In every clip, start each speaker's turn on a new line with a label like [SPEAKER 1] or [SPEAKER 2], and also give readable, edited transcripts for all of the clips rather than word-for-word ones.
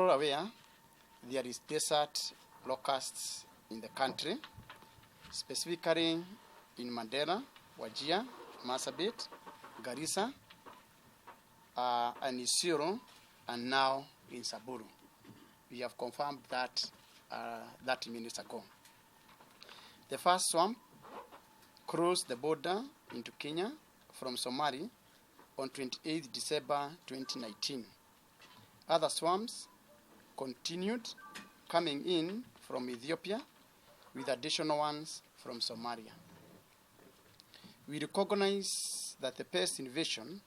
[SPEAKER 1] all aware, there is desert locusts in the country, specifically in Mandera, Wajir, Marsabit, Garissa, and Isiro, and now in Samburu. We have confirmed that 30 minutes ago. The first swarm crossed the border into Kenya from Somalia on 28 December 2019. Other swarms continued coming in from Ethiopia, with additional ones from Somalia. We recognize that the pest invasion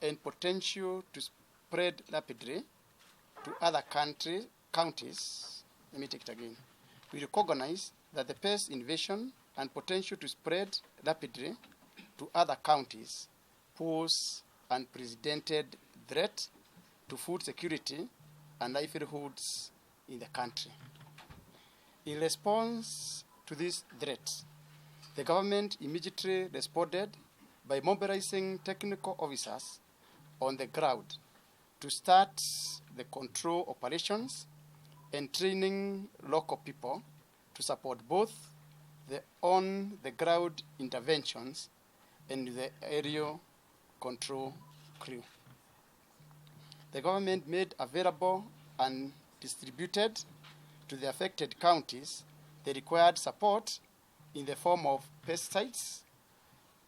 [SPEAKER 1] and potential to spread rapidly to other counties. Let me take it again. We recognize that the pest invasion and potential to spread rapidly to other counties pose unprecedented threat to food security and livelihoods in the country. In response to this threat, the government immediately responded by mobilizing technical officers on the ground to start the control operations and training local people to support both the on-the-ground interventions and the aerial control crew. The government made available and distributed to the affected counties the required support in the form of pesticides,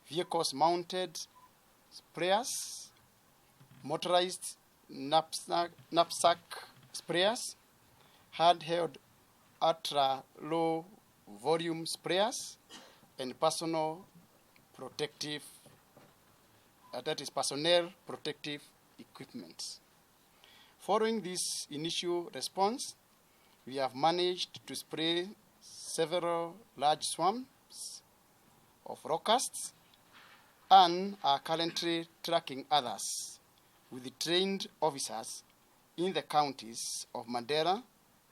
[SPEAKER 1] vehicles-mounted sprayers, motorized knapsack sprayers, handheld ultra-low volume sprayers, and personnel protective equipment. Following this initial response, we have managed to spray several large swarms of locusts and are currently tracking others with trained officers in the counties of Mandera,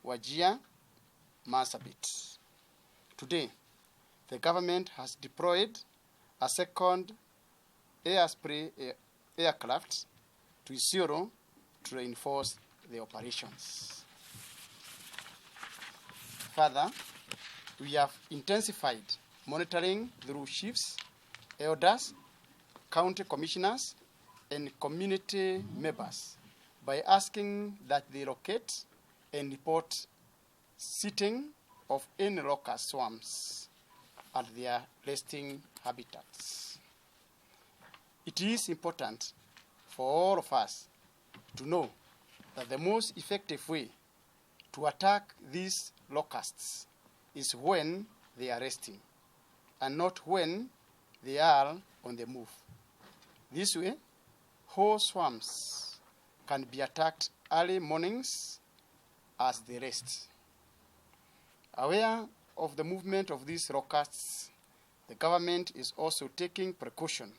[SPEAKER 1] Wajir, Marsabit. Today, the government has deployed a second air spray aircraft to Isiro to reinforce the operations. Further, we have intensified monitoring through chiefs, elders, county commissioners, and community members by asking that they locate and report sighting of any locust swarms at their nesting habitats. It is important for all of us to know that the most effective way to attack these locusts is when they are resting and not when they are on the move. This way, whole swarms can be attacked early mornings as they rest. Aware of the movement of these locusts, the government is also taking precaution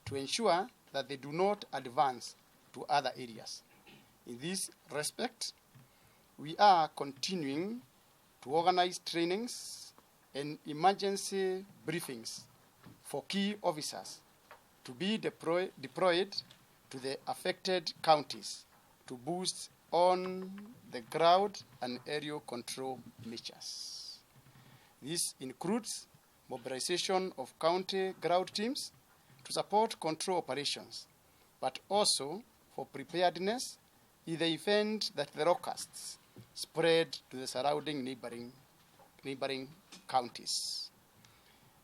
[SPEAKER 1] to ensure that they do not advance to other areas. In this respect, we are continuing to organize trainings and emergency briefings for key officers to be deployed to the affected counties to boost on the ground and aerial control measures. This includes mobilization of county ground teams to support control operations, but also for preparedness in the event that the locusts spread to the surrounding neighboring counties.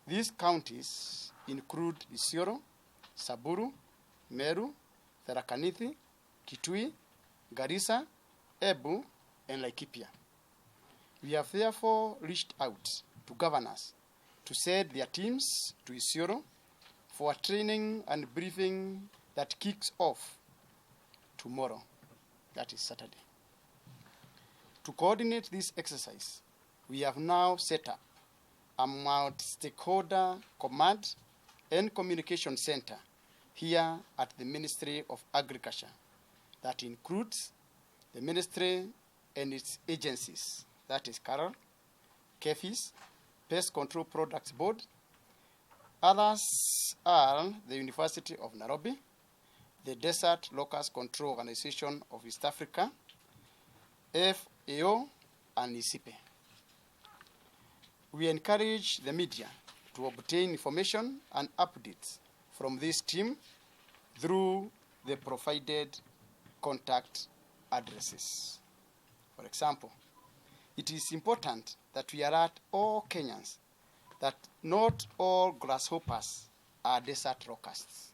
[SPEAKER 1] These counties include Isiro, Samburu, Meru, Tharaka Nithi, Kitui, Garissa, Embu, and Laikipia. We have therefore reached out to governors to send their teams to Isiro for a training and briefing that kicks off tomorrow, that is Saturday. To coordinate this exercise, we have now set up a multi-stakeholder command and communication center here at the Ministry of Agriculture that includes the ministry and its agencies, that is CARL, KEFIS, Pest Control Products Board. Others are the University of Nairobi, the Desert Locust Control Organization of East Africa, FAO, and ISIPE. We encourage the media to obtain information and updates from this team through the provided contact addresses. For example, it is important that we alert all Kenyans that not all grasshoppers are desert locusts.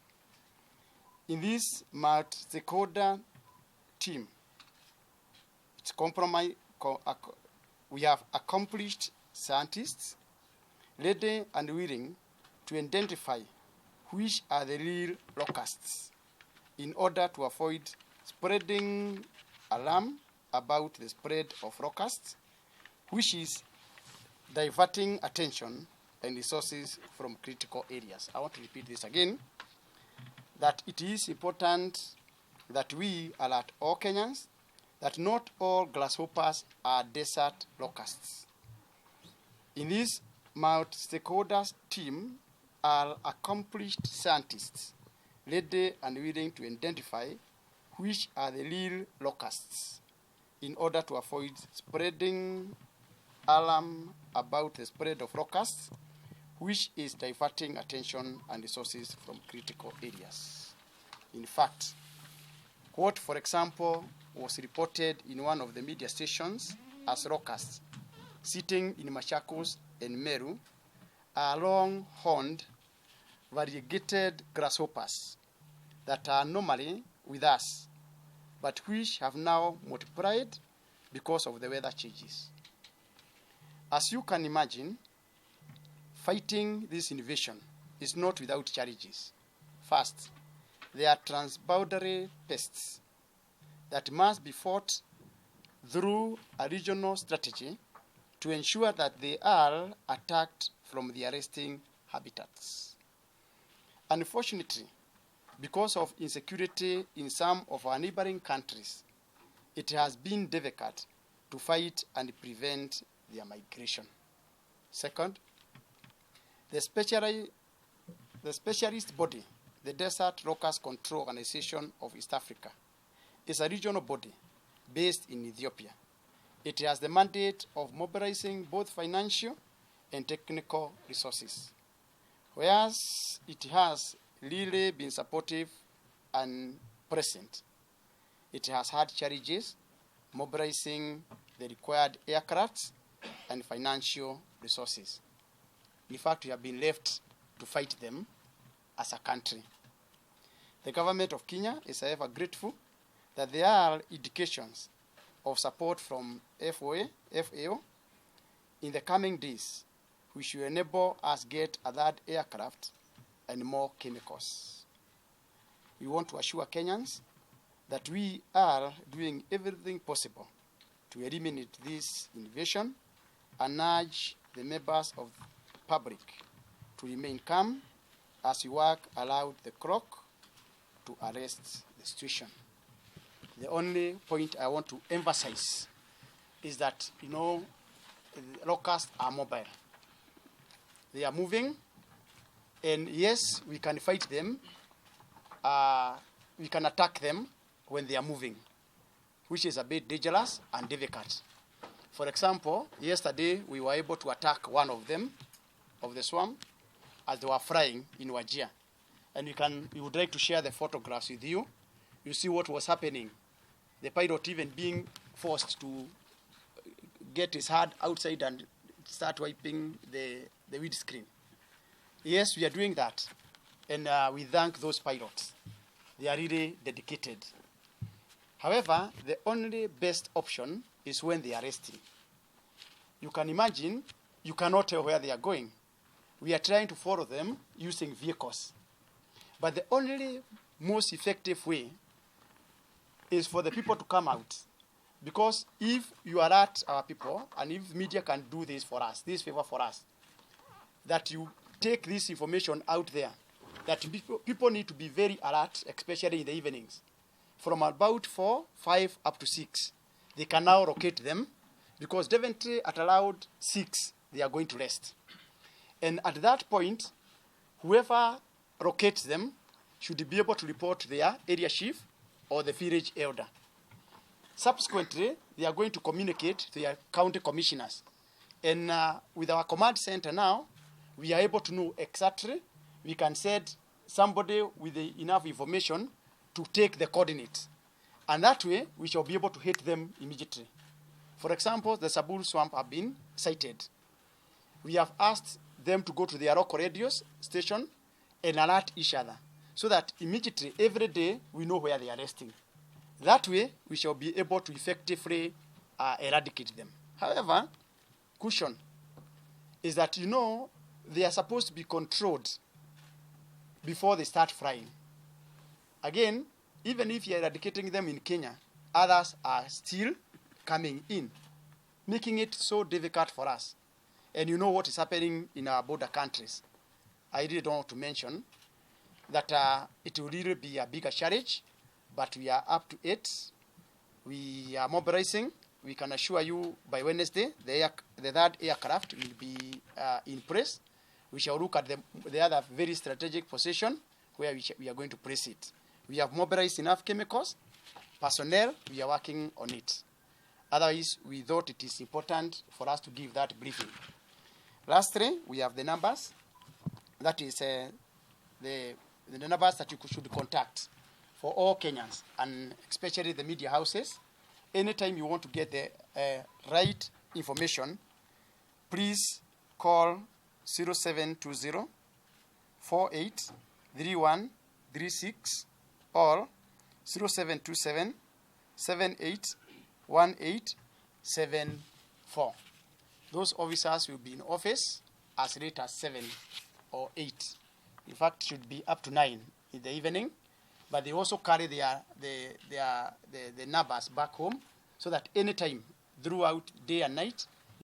[SPEAKER 1] In this multi-stakeholder team, we have accomplished scientists ready and willing to identify which are the real locusts in order to avoid spreading alarm about the spread of locusts, which is diverting attention and resources from critical areas. I want to repeat this again, that it is important that we alert all Kenyans that not all grasshoppers are desert locusts. In this multi-stakeholders team are accomplished scientists ready and willing to identify which are the real locusts in order to avoid spreading alarm about the spread of locusts, which is diverting attention and resources from critical areas. In fact, what, for example, was reported in one of the media stations as locusts sitting in Machakos and Meru are long-horned, variegated grasshoppers that are normally with us, but which have now multiplied because of the weather changes. As you can imagine, fighting this invasion is not without challenges. First, there are transboundary pests that must be fought through a regional strategy to ensure that they are attacked from their resting habitats. Unfortunately, because of insecurity in some of our neighboring countries, it has been difficult to fight and prevent their migration. Second, the specialist body, the Desert Locust Control Organization of East Africa, is a regional body based in Ethiopia. It has the mandate of mobilizing both financial and technical resources. Whereas it has really been supportive and present, it has had challenges mobilizing the required aircrafts and financial resources. In fact, we have been left to fight them as a country. The government of Kenya is, however, grateful that there are indications of support from FAO in the coming days, which will enable us get a third aircraft and more chemicals. We want to assure Kenyans that we are doing everything possible to eliminate this invasion and urge the members of the public to remain calm as we work around the clock to arrest the situation. The only point I want to emphasize is that, locusts are mobile. They are moving, and yes, we can fight them. We can attack them when they are moving, which is a bit dangerous and difficult. For example, yesterday we were able to attack one of them, of the swarm, as they were flying in Wajir. And we would like to share the photographs with you. You see what was happening. The pilot even being forced to get his hand outside and start wiping the windscreen. Yes, we are doing that. And we thank those pilots. They are really dedicated. However, the only best option is when they are resting. You can imagine, you cannot tell where they are going. We are trying to follow them using vehicles. But the only most effective way is for the people to come out. Because if you alert our people, and if media can do this for us, this favor for us, that you take this information out there, that people need to be very alert, especially in the evenings. From about 4, 5, up to 6, they can now locate them, because definitely at around 6, they are going to rest. And at that point, whoever locates them should be able to report to their area chief or the village elder. Subsequently, they are going to communicate to their county commissioners. And with our command center now, we are able to know exactly. We can send somebody with enough information to take the coordinates. And that way, we shall be able to hit them immediately. For example, the Sabul swamp have been sighted. We have asked them to go to their local radio station and alert each other, so that immediately, every day, we know where they are resting. That way, we shall be able to effectively eradicate them. However, caution is that, you know, they are supposed to be controlled before they start flying. Again, even if you are eradicating them in Kenya, others are still coming in, making it so difficult for us. And you know what is happening in our border countries. I really don't want to mention that it will really be a bigger challenge, but we are up to it. We are mobilizing. We can assure you by Wednesday, the third aircraft will be in place. We shall look at the other very strategic position where we are going to place it. We have mobilized enough chemicals, personnel, we are working on it. Otherwise, we thought it is important for us to give that briefing. Lastly, we have the numbers. That is the numbers that you should contact for all Kenyans, and especially the media houses. Anytime you want to get the right information, please call 0720 483136 or 0727 781874. Those officers will be in office as late as 7 or 8. In fact, should be up to 9 in the evening. But they also carry the numbers back home, so that anytime throughout day and night,